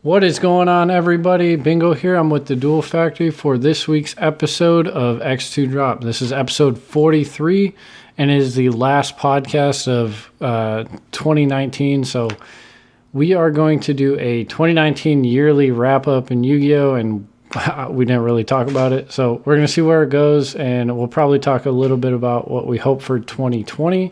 What is going on, everybody? Bingo here. I'm with the Dual Factory for this week's episode of X-2 Drop. This is episode 43, and it is the last podcast of 2019. So we are going to do a 2019 yearly wrap-up in Yu-Gi-Oh! And we didn't really talk about it. So we're going to see where it goes, and we'll probably talk a little bit about what we hope for 2020.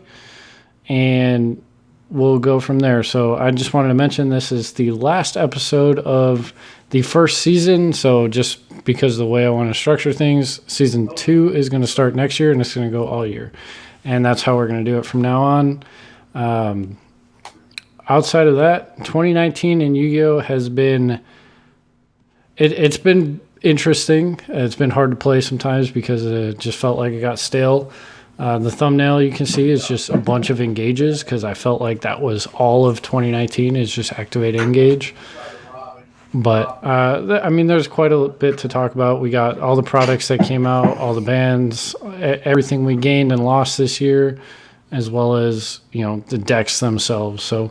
And we'll go from there. So I just wanted to mention this is the last episode of the first season. So just because of the way I want to structure things, season 2 is going to start next year and it's going to go all year. And that's how we're going to do it from now on. Outside of that, 2019 in Yu-Gi-Oh! Has been, it's been interesting. It's been hard to play sometimes because it just felt like it got stale. The thumbnail you can see is just a bunch of engages because I felt like that was all of 2019 is just activate engage. But, there's quite a bit to talk about. We got all the products that came out, all the bans, everything we gained and lost this year, as well as, the decks themselves. So,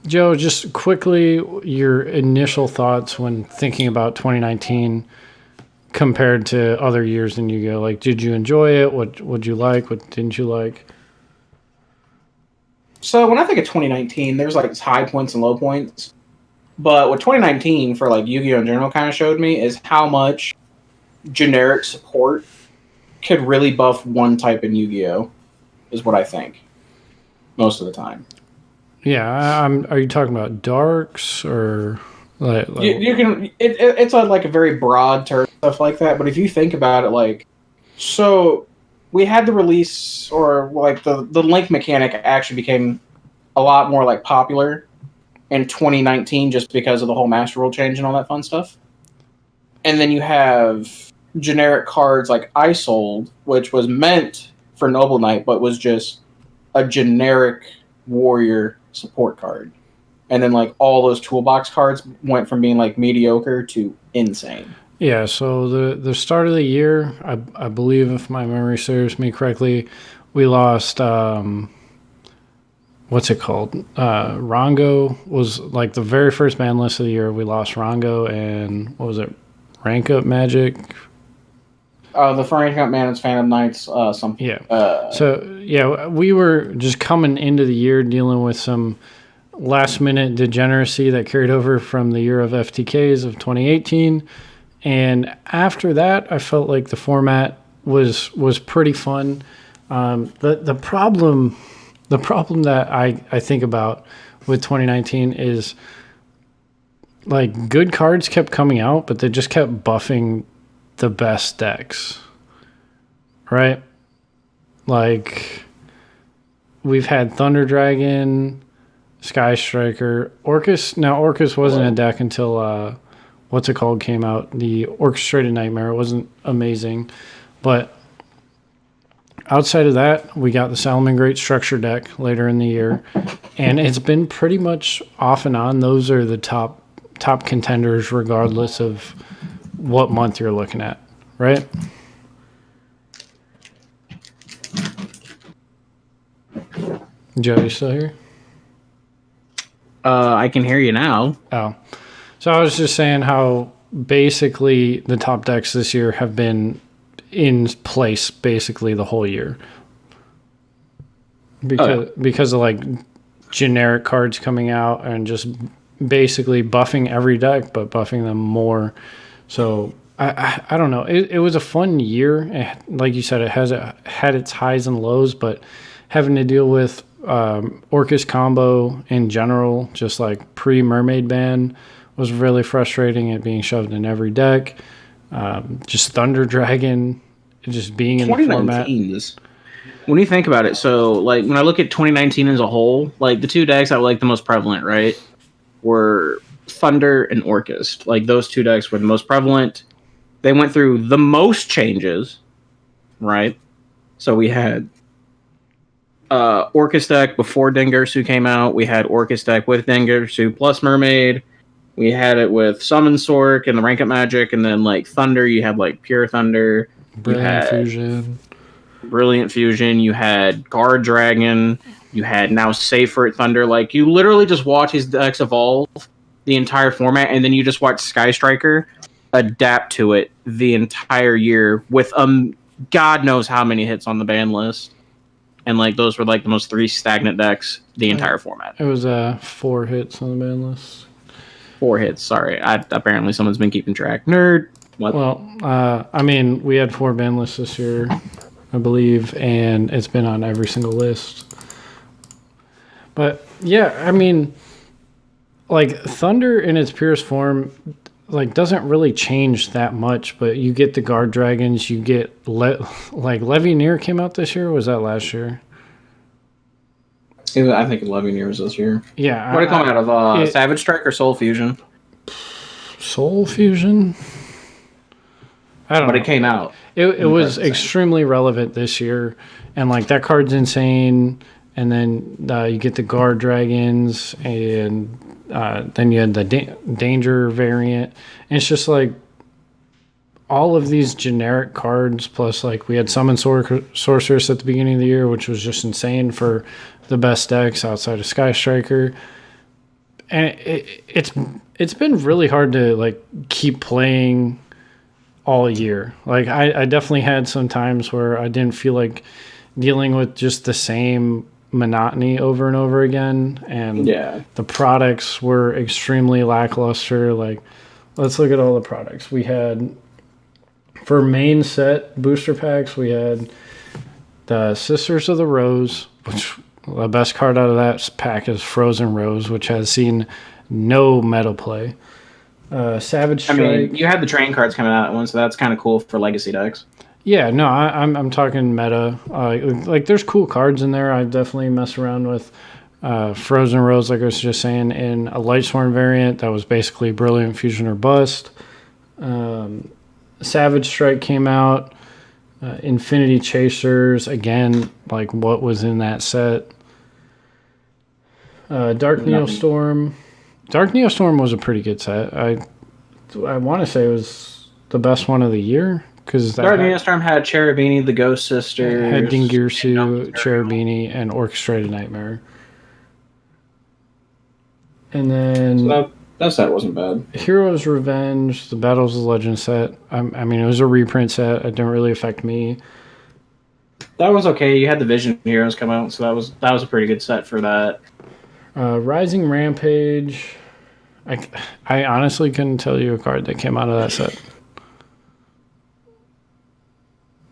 Joe, just quickly, your initial thoughts when thinking about 2019 compared to other years in Yu-Gi-Oh! Like, did you enjoy it? What would you like? What didn't you like? So when I think of 2019, there's like high points and low points. But what 2019 for like Yu-Gi-Oh! In general kind of showed me is how much generic support could really buff one type in Yu-Gi-Oh! Is what I think most of the time. Yeah, are you talking about darks or like you can? It's like a very broad term, stuff like that. But if you think about it, so we had the release or like the link mechanic actually became a lot more like popular in 2019 just because of the whole master rule change and all that fun stuff. And then you have generic cards like Isold, which was meant for Noble Knight, but was just a generic warrior support card. And then like all those toolbox cards went from being like mediocre to insane. Yeah, so the start of the year, I believe if my memory serves me correctly, we lost what's it called? Rongo was like the very first ban list of the year. We lost Rongo and what was it? Rank Up Magic. The Rank Up Man is Phantom Knights. Something. Yeah. So yeah, we were just coming into the year dealing with some last minute degeneracy that carried over from the year of FTKs of 2018. And after that, I felt like the format was pretty fun. The problem that I think about with 2019 is like good cards kept coming out, but they just kept buffing the best decks, right? Like we've had Thunder Dragon, Sky Striker, Orcus. Now Orcus wasn't a deck until what's it called came out. The Orchestrated Nightmare. It wasn't amazing, but outside of that, we got the Salamangreat structure deck later in the year, and it's been pretty much off and on. Those are the top contenders, regardless of what month you're looking at, right? Joe, you still here? I can hear you now. Oh. So I was just saying how basically the top decks this year have been in place basically the whole year. Because of like generic cards coming out and just basically buffing every deck, but buffing them more. So I don't know. It was a fun year. Like you said, it had its highs and lows, but having to deal with Orcus combo in general, just like pre-Mermaid ban, was really frustrating. It being shoved in every deck. Just Thunder Dragon, just being in the format. When you think about it, so like when I look at 2019 as a whole, like the two decks that were like the most prevalent, right, were Thunder and Orcus. Like those two decks were the most prevalent. They went through the most changes, right? So we had Orcus deck before Dengersu came out. We had Orcus deck with Dengersu plus Mermaid. We had it with Summon Sork and the Rank Up Magic, and then like Thunder, you had like Pure Thunder, Brilliant Fusion, you had Guard Dragon, you had now Safer at Thunder. Like you literally just watch these decks evolve the entire format, and then you just watch Sky Striker adapt to it the entire year with God knows how many hits on the ban list. And like those were like the most 3 stagnant decks the entire format. It was 4 hits on the ban list. 4 hits. Sorry, apparently someone's been keeping track. Nerd. What? Well, I mean, we had 4 ban lists this year, I believe, and it's been on every single list. But yeah, I mean, like Thunder in its purest form, like doesn't really change that much. But you get the guard dragons, you get like Levineer came out this year. Or was that last year? I think Levineer was this year. Yeah. What did it come out of? Savage Strike or Soul Fusion? Soul Fusion. I don't know. But it came out. It was extremely relevant this year, and like that card's insane. And then you get the guard dragons, and then you had the danger variant. And it's just like all of these generic cards, plus like we had Summon Sorceress at the beginning of the year, which was just insane for the best decks outside of Sky Striker. And it's been really hard to like keep playing all year. Like I definitely had some times where I didn't feel like dealing with just the same monotony over and over again, and the products were extremely lackluster. Like, let's look at all the products we had for main set booster packs. We had the Sisters of the Rose, which the best card out of that pack is Frozen Rose, which has seen no meta play. Savage Strike. I mean, you had the train cards coming out at once, so that's kind of cool for legacy decks. Yeah, no, I'm talking meta. Like, there's cool cards in there. I definitely mess around with Frozen Rose, like I was just saying, in a Lightsworn variant that was basically Brilliant Fusion or Bust. Savage Strike came out. Infinity Chasers, again, like what was in that set. Dark Neostorm. Dark Neostorm was a pretty good set. I want to say it was the best one of the year. Dark Neostorm had Cherubini, the Ghost Sisters. Had Dingirsu, Cherubini, and Orchestrated Nightmare. And then... So that set wasn't bad. Heroes Revenge, the Battles of Legend set. I mean, it was a reprint set. It didn't really affect me. That was okay. You had the Vision Heroes come out, so that was a pretty good set for that. Rising Rampage. I honestly couldn't tell you a card that came out of that set.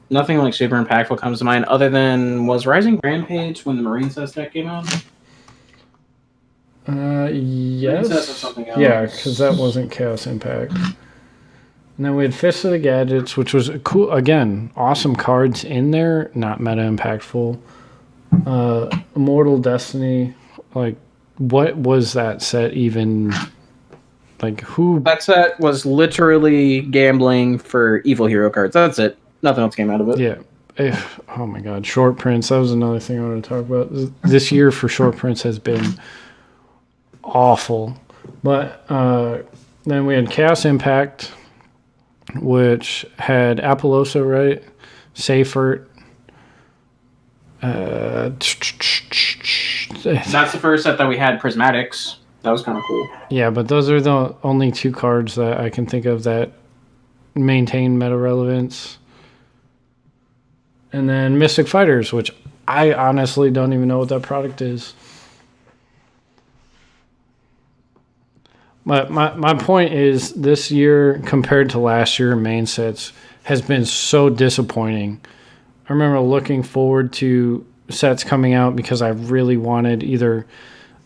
Nothing like super impactful comes to mind other than, was Rising Rampage when the Marine Cess deck came out? Yes. Yeah, because that wasn't Chaos Impact. And then we had Fist of the Gadgets, which was cool. Again, awesome cards in there, not meta impactful. Immortal Destiny, like, what was that set even? Like, who? That set was literally gambling for evil hero cards. That's it. Nothing else came out of it. Yeah. Oh my God. Short prints. That was another thing I want to talk about. This year for short prints has been awful. But then we had Chaos Impact, which had Apollosa, right? Seifert. That's the first set that we had Prismatics. That was kind of cool. Yeah, but those are the only 2 cards that I can think of that maintain meta relevance. And then Mystic Fighters, which I honestly don't even know what that product is. But my point is, this year compared to last year, main sets has been so disappointing. I remember looking forward to sets coming out because I really wanted either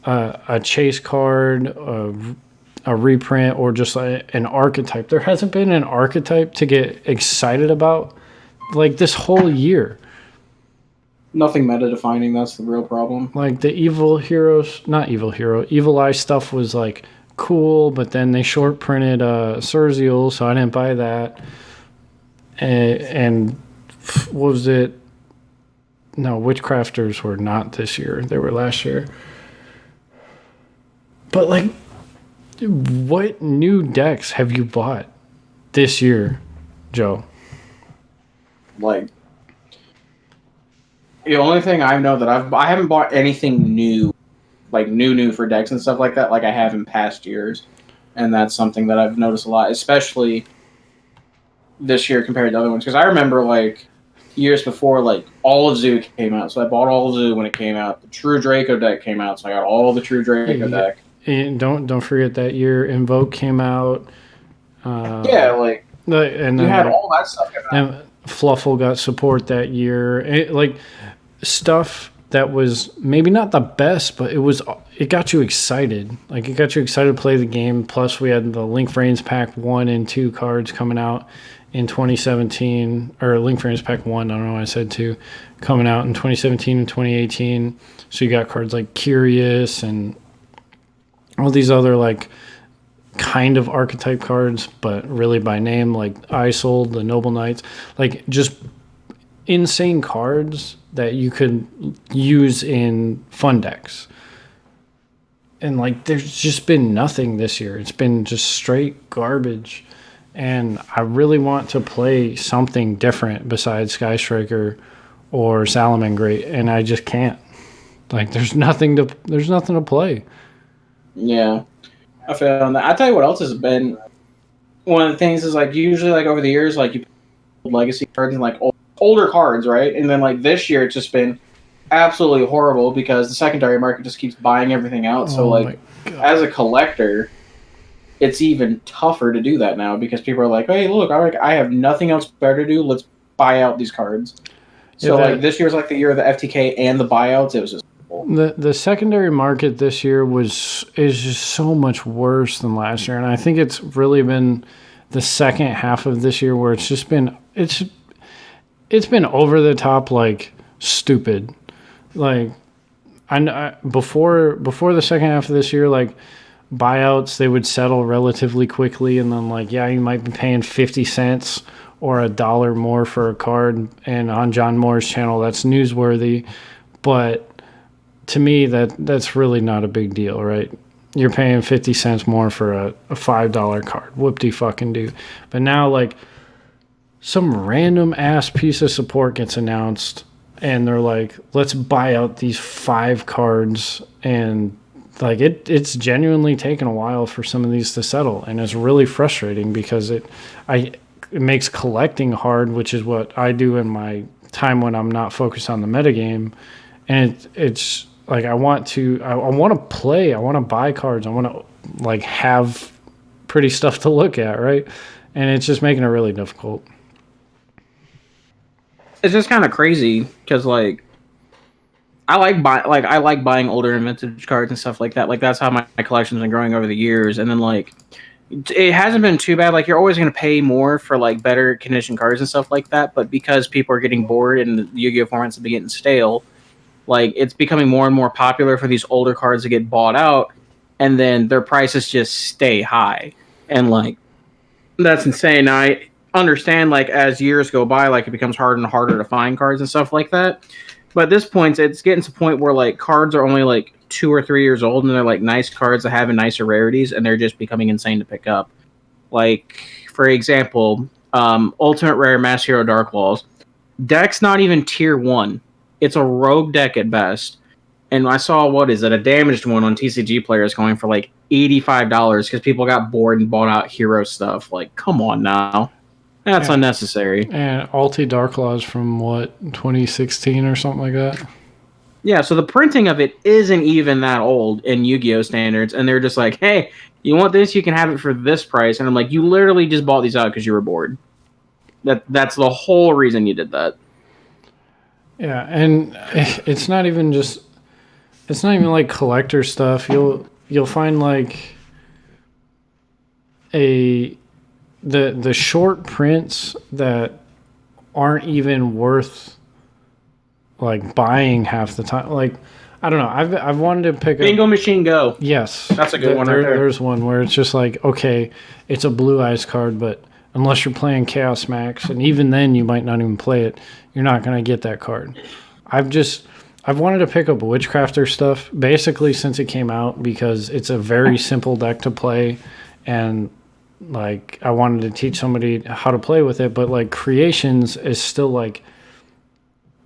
a chase card, a reprint, or just an archetype. There hasn't been an archetype to get excited about like this whole year. Nothing meta defining, that's the real problem. Like the evil eye stuff was like cool, but then they short printed Surzial, so I didn't buy that. And what was it? No, Witchcrafters were not this year. They were last year. But like, what new decks have you bought this year, Joe? Like, the only thing I know that I haven't bought anything new, like new for decks and stuff like that, like I have in past years. and that's something that I've noticed a lot, especially this year compared to other ones. Because I remember like years before, like all of Zoo came out, so I bought all of Zoo when it came out. The True Draco deck came out, so I got all the True Draco deck. And don't forget that year Invoke came out. Yeah, like and you then had all that stuff coming out. and Fluffle got support that year. Like stuff that was maybe not the best, but it got you excited. Like it got you excited to play the game. Plus, we had the Link Frames Pack 1 and 2 cards coming out in 2017, or Link Frames Pack 1. I don't know why I said 2, coming out in 2017 and 2018. So you got cards like Curious and all these other like kind of archetype cards, but really by name, like Isold, the Noble Knights, like just insane cards that you could use in fun decks. And like there's just been nothing this year. It's been just straight garbage. And I really want to play something different besides Sky Striker or Salamangreat, and I just can't. Like there's nothing to play. Yeah, I feel on that. I tell you what else has been one of the things is like usually like over the years like you put legacy cards and like older cards, right? And then like this year it's just been absolutely horrible because the secondary market just keeps buying everything out. So like as a collector, it's even tougher to do that now because people are like, hey, look, I have nothing else better to do. Let's buy out these cards. So like this year's like the year of the FTK and the buyouts. It was just the secondary market this year is just so much worse than last year, and I think it's really been the second half of this year where it's just been it's been over the top, like stupid. Like before the second half of this year, like buyouts, they would settle relatively quickly, and then like you might be paying 50 cents or $1 more for a card, and on John Moore's channel that's newsworthy, but to me, that's really not a big deal, right? You're paying 50 cents more for a $5 card. Whoop-de-fucking-do. But now, like, some random ass piece of support gets announced, and they're like, let's buy out these 5 cards, and, like, it's genuinely taken a while for some of these to settle, and it's really frustrating because it makes collecting hard, which is what I do in my time when I'm not focused on the metagame, and it's like I want to play, I want to buy cards, I want to like have pretty stuff to look at, right? And it's just making it really difficult. It's just kind of crazy because like I like buying older and vintage cards and stuff like that. Like that's how my collection's been growing over the years, and then like it hasn't been too bad. Like you're always going to pay more for like better condition cards and stuff like that, but because people are getting bored and the Yu-Gi-Oh formats have been getting stale, like it's becoming more and more popular for these older cards to get bought out, and then their prices just stay high, and like that's insane. Now, I understand like as years go by, like it becomes harder and harder to find cards and stuff like that. But at this point, it's getting to the point where like cards are only like 2 or 3 years old, and they're like nice cards that have nicer rarities, and they're just becoming insane to pick up. Like for example, Ultimate Rare Mass Hero Dark Walls deck's not even tier 1. It's a rogue deck at best. And I saw, what is it, a damaged one on TCG Players going for like $85 because people got bored and bought out hero stuff. Like, come on now. That's unnecessary. And Alti Dark Laws from what, 2016 or something like that? Yeah, so the printing of it isn't even that old in Yu-Gi-Oh standards. And they're just like, hey, you want this? You can have it for this price. And I'm like, you literally just bought these out because you were bored. That's the whole reason you did that. Yeah, and it's not even like collector stuff. You'll find like the short prints that aren't even worth like buying half the time. Like I don't know. I've wanted to pick up Bingo Machine Go. Yes, that's a good one. Right there. There's one where it's just like, okay, it's a Blue Eyes card, but unless you're playing Chaos Max, and even then you might not even play it, you're not going to get that card. I've wanted to pick up Witchcrafter stuff basically since it came out because it's a very simple deck to play, and like I wanted to teach somebody how to play with it, but like Creations is still like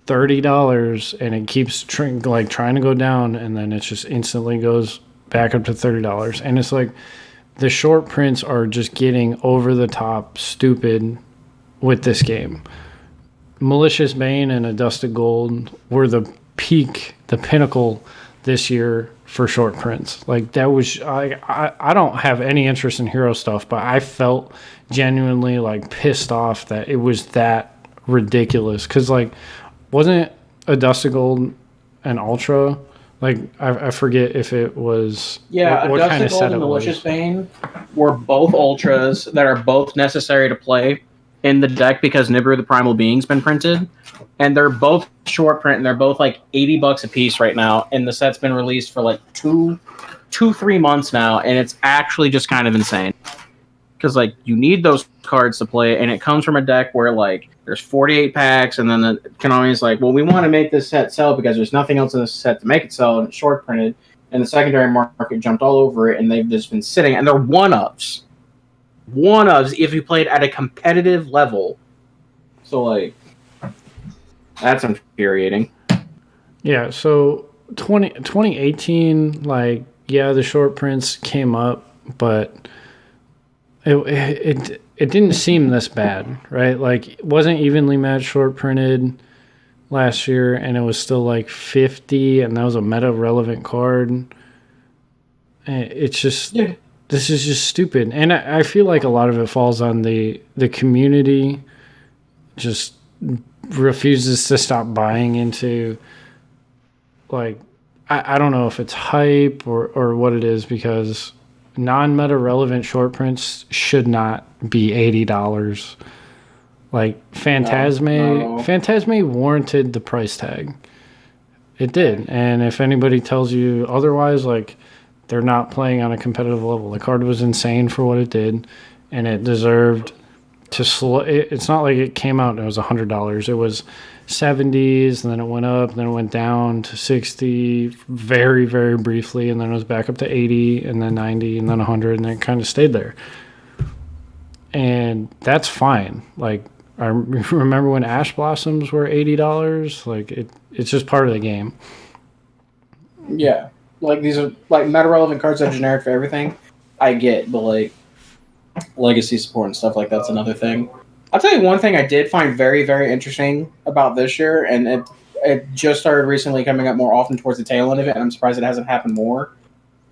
$30 and it keeps trying to go down, and then it just instantly goes back up to $30, and it's like the short prints are just getting over the top stupid with this game. Malicious Bane and a Dusted Gold were the pinnacle this year for short prints. Like that was I don't have any interest in hero stuff, but I felt genuinely like pissed off that it was that ridiculous. Cause like wasn't a Dusted Gold an ultra? Like I forget if it was what kind of set and Malicious Bane were both ultras that are both necessary to play in the deck because Nibiru the Primal Being's been printed, and they're both short print, and they're both like $80 a piece right now, and the set's been released for like 3 months now, and it's actually just kind of insane because like you need those cards to play, and it comes from a deck where like there's 48 packs, and then the Konami's like, well, we want to make this set sell because there's nothing else in this set to make it sell, and it's short printed, and the secondary market jumped all over it, and they've just been sitting, and they're one-ofs if you played at a competitive level. So like that's infuriating. Yeah, so 2018, like, yeah, the short prints came up, but it didn't seem this bad, right? Like, it wasn't evenly matched short printed last year, and it was still like 50, and that was a meta relevant card. It's just this is just stupid, and I feel like a lot of it falls on the community. Just refuses to stop buying into, like, I don't know if it's hype or what it is, because non-meta relevant short prints should not be $80. Like Phantasme warranted the price tag. It did. And if anybody tells you otherwise, like, they're not playing on a competitive level. The card was insane for what it did, and it deserved to slow. It's not like it came out and it was $100. It was 70s, and then it went up, and then it went down to 60 very, very briefly, and then it was back up to 80, and then 90, and then 100, and then it kind of stayed there. And that's fine. Like, I remember when Ash Blossoms were $80. Like, it's just part of the game. Yeah. Like, these are, like, meta-relevant cards that are generic for everything. I get, but, like, legacy support and stuff like that's another thing. I'll tell you one thing I did find very, very interesting about this year, and it just started recently coming up more often towards the tail end of it, and I'm surprised it hasn't happened more.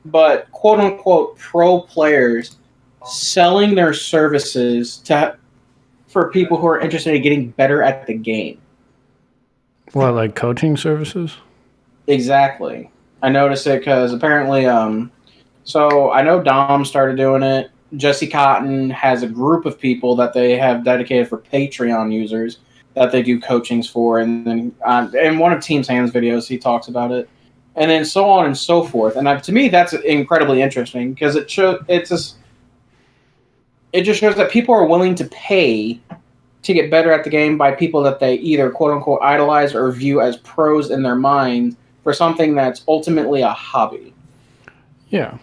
But, quote-unquote, pro players selling their services for people who are interested in getting better at the game. What, like coaching services? Exactly. I noticed it because apparently, so I know Dom started doing it. Jesse Cotton has a group of people that they have dedicated for Patreon users that they do coachings for, and then in one of Team's Hands videos, he talks about it, and then so on and so forth. And to me, that's incredibly interesting because it just shows that people are willing to pay to get better at the game by people that they either quote unquote idolize or view as pros in their mind for something that's ultimately a hobby. Yeah.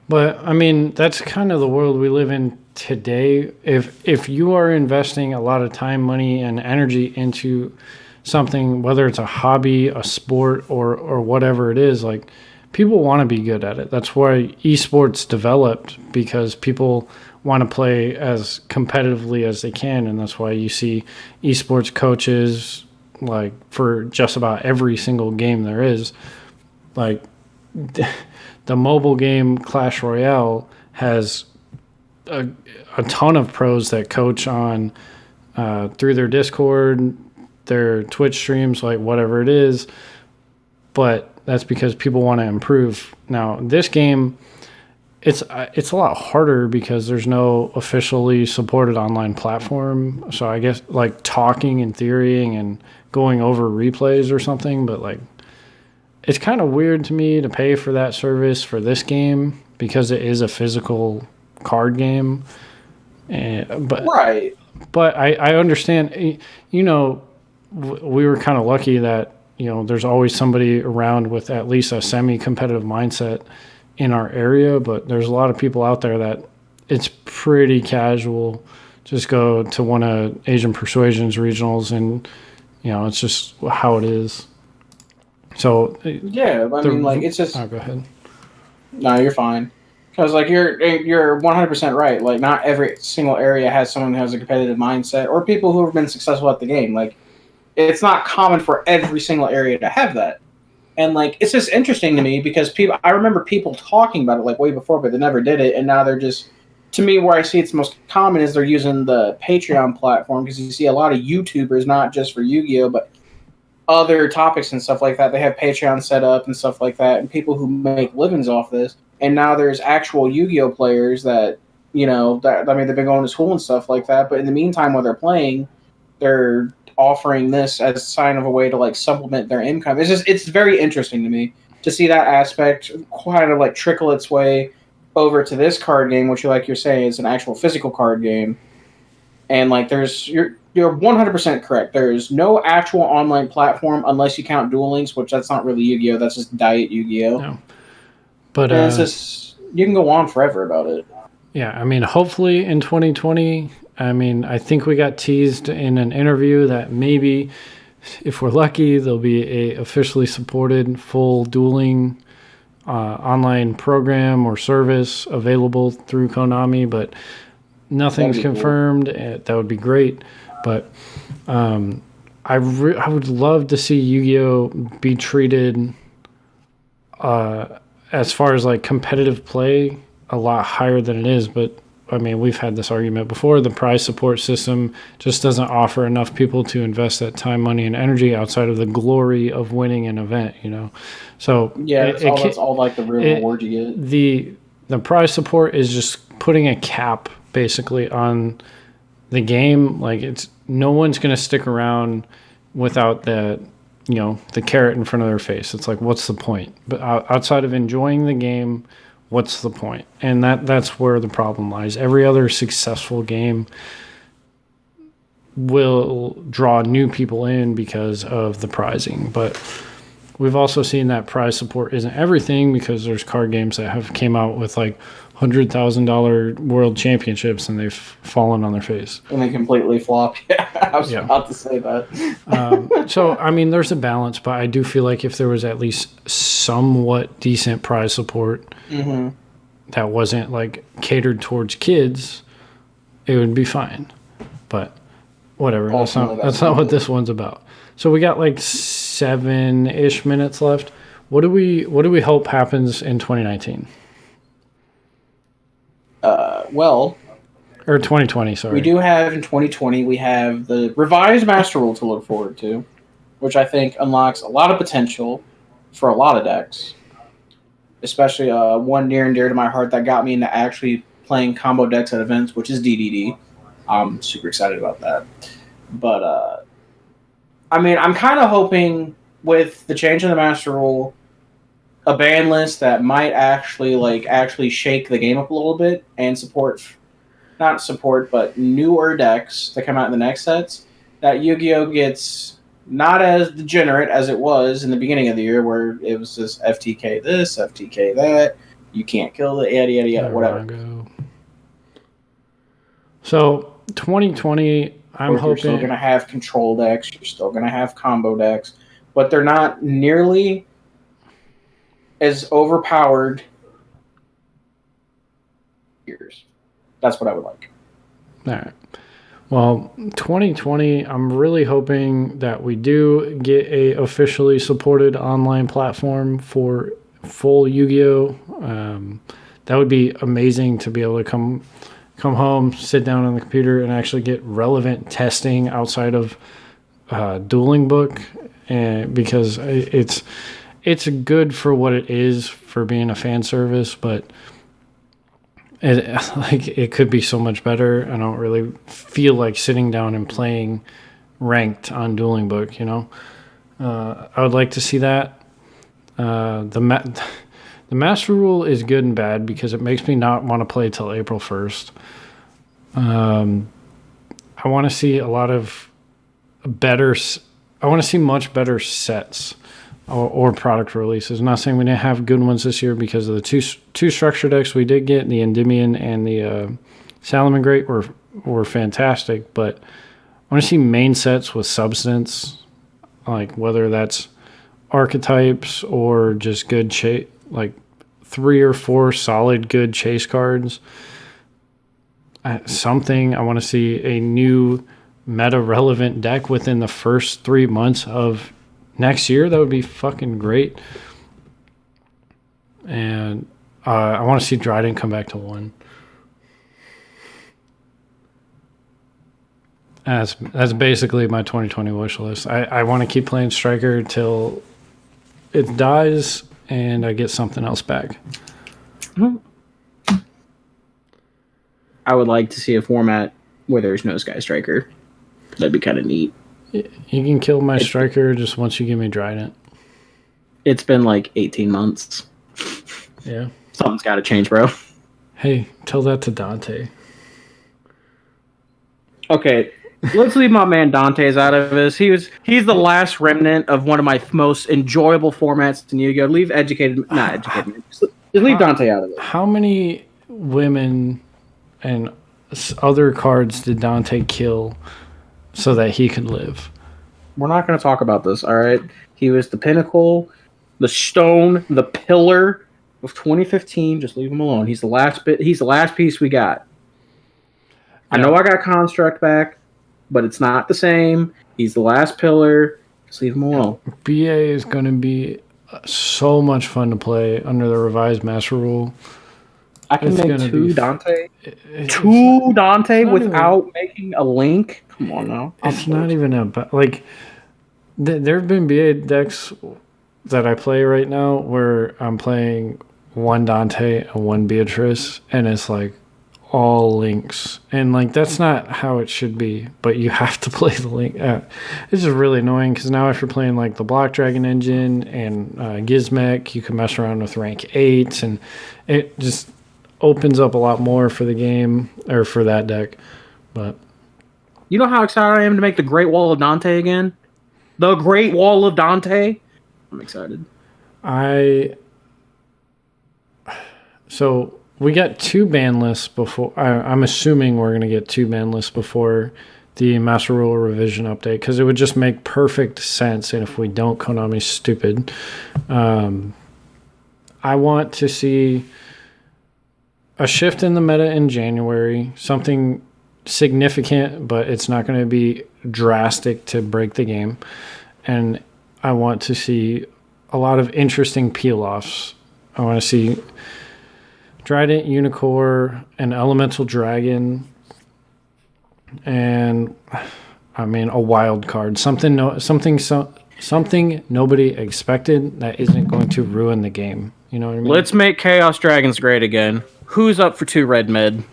But, I mean, that's kind of the world we live in today. If you are investing a lot of time, money, and energy into something, whether it's a hobby, a sport, or whatever it is, like, people want to be good at it. That's why esports developed, because people want to play as competitively as they can, and that's why you see esports coaches, like, for just about every single game there is. Like, the mobile game Clash Royale has a ton of pros that coach on through their Discord, their Twitch streams, like whatever it is. But that's because people want to improve. Now, this game, it's a lot harder because there's no officially supported online platform. So I guess like talking and theorying and going over replays or something, but like, it's kind of weird to me to pay for that service for this game because it is a physical card game. But I understand, you know, we were kind of lucky that, you know, there's always somebody around with at least a semi-competitive mindset in our area, but there's a lot of people out there that it's pretty casual. Just go to one of Asian Persuasion's regionals and, you know, it's just how it is. So yeah, I mean, like, it's just. Oh, go ahead. No, you're fine. Because like you're 100% right. Like not every single area has someone who has a competitive mindset or people who have been successful at the game. Like it's not common for every single area to have that. And like it's just interesting to me because I remember people talking about it like way before, but they never did it, and now they're just to me where I see it's most common is they're using the Patreon platform because you see a lot of YouTubers not just for Yu-Gi-Oh but other topics and stuff like that. They have Patreon set up and stuff like that, and people who make livings off this. And now there's actual Yu-Gi-Oh players that that I mean they've been going to school and stuff like that. But in the meantime, while they're playing, they're offering this as a sign of a way to like supplement their income. It's very interesting to me to see that aspect kind of like trickle its way over to this card game, which you're saying is an actual physical card game. And like you're 100% correct. There's no actual online platform unless you count Duel Links, which that's not really Yu-Gi-Oh. That's just Diet Yu-Gi-Oh. No. But and it's just you can go on forever about it. Yeah, I mean, hopefully in 2020. I mean, I think we got teased in an interview that maybe, if we're lucky, there'll be a officially supported full dueling online program or service available through Konami, but nothing's confirmed. Cool. That would be great. But I would love to see Yu-Gi-Oh! Be treated as far as like competitive play a lot higher than it is, but I mean, we've had this argument before. The prize support system just doesn't offer enough people to invest that time, money, and energy outside of the glory of winning an event, So yeah, that's all like the real reward you get. The prize support is just putting a cap basically on the game. Like no one's going to stick around without the carrot in front of their face. It's like, what's the point? But outside of enjoying the game, what's the point? And that's where the problem lies. Every other successful game will draw new people in because of the prizing. But we've also seen that prize support isn't everything because there's card games that have came out with like $100,000 world championships and they've fallen on their face. And they completely flopped. Yeah, I was about to say that. So, I mean, there's a balance, but I do feel like if there was at least somewhat decent prize support that wasn't like catered towards kids, it would be fine. But whatever. That's not what this one's about. So we got like 7-ish minutes left. What do we hope happens in 2019? Or 2020, sorry. We do have in 2020, we have the revised Master Rule to look forward to, which I think unlocks a lot of potential for a lot of decks. Especially one near and dear to my heart that got me into actually playing combo decks at events, which is DDD. I'm super excited about that. But, I mean, I'm kind of hoping with the change in the Master Rule, a ban list that might actually shake the game up a little bit and but newer decks that come out in the next sets, that Yu-Gi-Oh! Gets not as degenerate as it was in the beginning of the year where it was just FTK this, FTK that, you can't kill the yada, whatever. So, 2020, I'm hoping... You're still going to have control decks, you're still going to have combo decks, but they're not nearly as overpowered years. That's what I would like. All right. Well, 2020, I'm really hoping that we do get a officially supported online platform for full Yu-Gi-Oh! That would be amazing to be able to come home, sit down on the computer, and actually get relevant testing outside of Dueling Book, and because it's good for what it is for being a fan service, but it could be so much better. I don't really feel like sitting down and playing ranked on Dueling Book, I would like to see that. The Master Rule is good and bad because it makes me not want to play till April 1st. I want to see I want to see much better sets or product releases. I'm not saying we didn't have good ones this year because of the two structure decks we did get, the Endymion and the Salamangreat were fantastic, but I want to see main sets with substance, like whether that's archetypes or just good shape, like 3 or 4 solid good chase cards. Something. I want to see a new meta-relevant deck within the first 3 months of next year. That would be fucking great. And I want to see Dryden come back to 1. That's basically my 2020 wish list. I want to keep playing Striker till it dies and I get something else back. I would like to see a format where there's no Sky Striker. That'd be kind of neat. You can kill my Striker just once you give me Trident. It's been like 18 months. Yeah. Something's got to change, bro. Hey, tell that to Dante. Okay, let's leave my man Dante's out of this. He's the last remnant of one of my most enjoyable formats in Yu-Gi-Oh! Just leave Dante out of it. How many women and other cards did Dante kill so that he could live? We're not going to talk about this, all right? He was the pinnacle, the stone, the pillar of 2015. Just leave him alone. He's the last bit. He's the last piece we got. I know I got Construct back, but it's not the same. He's the last pillar. Just leave him alone. BA is going to be so much fun to play under the revised Master Rule. I can make 2 Dante. 2 Dante without making a link? Come on now. It's not even about... Like, there have been BA decks that I play right now where I'm playing 1 Dante and 1 Beatrice, and it's like all links, and like that's not how it should be, but you have to play the link. It's just really annoying because now if you're playing like the Block Dragon engine and Gizmek, you can mess around with rank 8s, and it just opens up a lot more for the game or for that deck. But you know how excited I am to make the Great Wall of Dante again? The Great Wall of Dante? I'm excited. So we got 2 ban lists before. I'm assuming we're going to get 2 ban lists before the Master Rule revision update because it would just make perfect sense. And if we don't, Konami's stupid. I want to see a shift in the meta in January, something significant, but it's not going to be drastic to break the game. And I want to see a lot of interesting peel-offs. I want to see Trident, Unicorn, an Elemental Dragon, and I mean a wild card. Something nobody expected that isn't going to ruin the game. You know what I mean? Let's make Chaos Dragons great again. Who's up for 2 Red Med?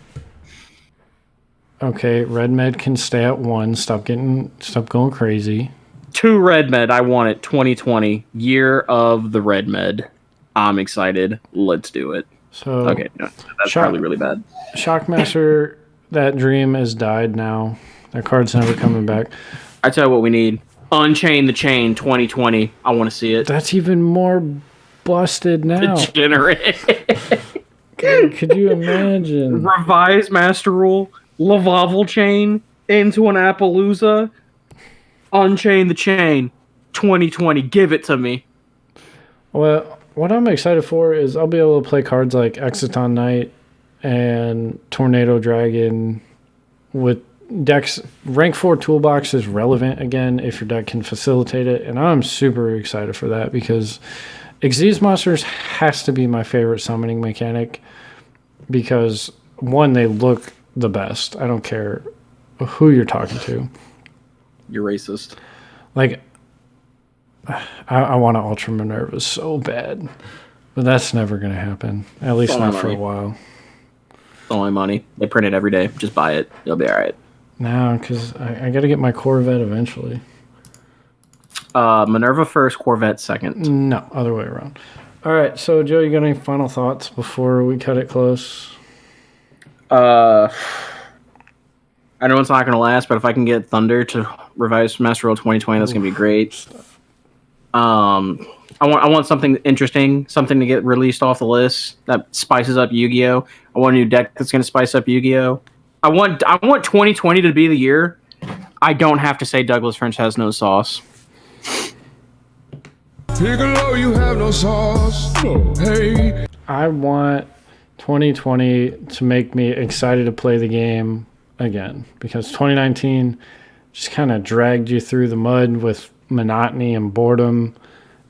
Okay, Red Med can stay at 1. Stop going crazy. 2 Red Med. I want it. 2020, year of the Red Med. I'm excited. Let's do it. So okay, no, that's probably really bad. Shockmaster, that dream has died now. That card's never coming back. I tell you what we need. Unchain the Chain 2020. I want to see it. That's even more busted now. Degenerate. Could you imagine? Revised Master Rule. Lavavel Chain into an Appaloosa. Unchain the Chain 2020. Give it to me. Well, what I'm excited for is I'll be able to play cards like Exciton Knight and Tornado Dragon with decks. Rank 4 toolbox is relevant again if your deck can facilitate it, and I'm super excited for that because Xyz Monsters has to be my favorite summoning mechanic because, 1, they look the best. I don't care who you're talking to. You're racist. Like, I want to Ultra Minerva so bad, but that's never going to happen. At least not for a while. It's only money. They print it every day. Just buy it. You'll be all right. No, because I got to get my Corvette eventually. Minerva first, Corvette second. No, other way around. All right, so Joe, you got any final thoughts before we cut it close? I know it's not going to last, but if I can get Thunder to revise Master Rule 2020, that's going to be great. I want something interesting, something to get released off the list that spices up Yu-Gi-Oh! I want a new deck that's going to spice up Yu-Gi-Oh! I want 2020 to be the year. I don't have to say Douglas French has no sauce. Piccolo, you have no sauce. Hey. I want 2020 to make me excited to play the game again, because 2019 just kind of dragged you through the mud with monotony and boredom,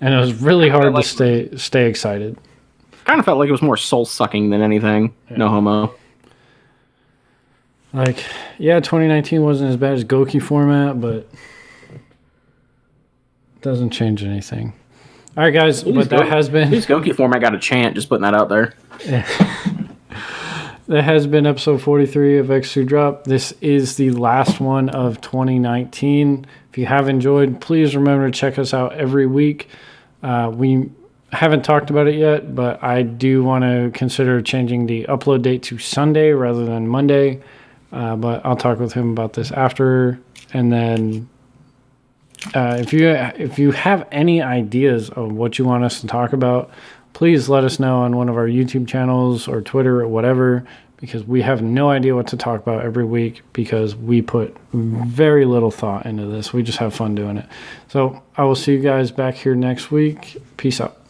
and it was really hard to stay excited. Kind of felt like it was more soul sucking than anything. Yeah. No homo. Like, yeah, 2019 wasn't as bad as Goki format, but it doesn't change anything. All right, guys, but that has been... This Goki format got a chant, just putting that out there. Yeah. That has been episode 43 of X2 Drop. This is the last one of 2019. If you have enjoyed, please remember to check us out every week. We haven't talked about it yet, but I do want to consider changing the upload date to Sunday rather than Monday. But I'll talk with him about this after. And then if you have any ideas of what you want us to talk about, please let us know on one of our YouTube channels or Twitter or whatever, because we have no idea what to talk about every week because we put very little thought into this. We just have fun doing it. So I will see you guys back here next week. Peace out.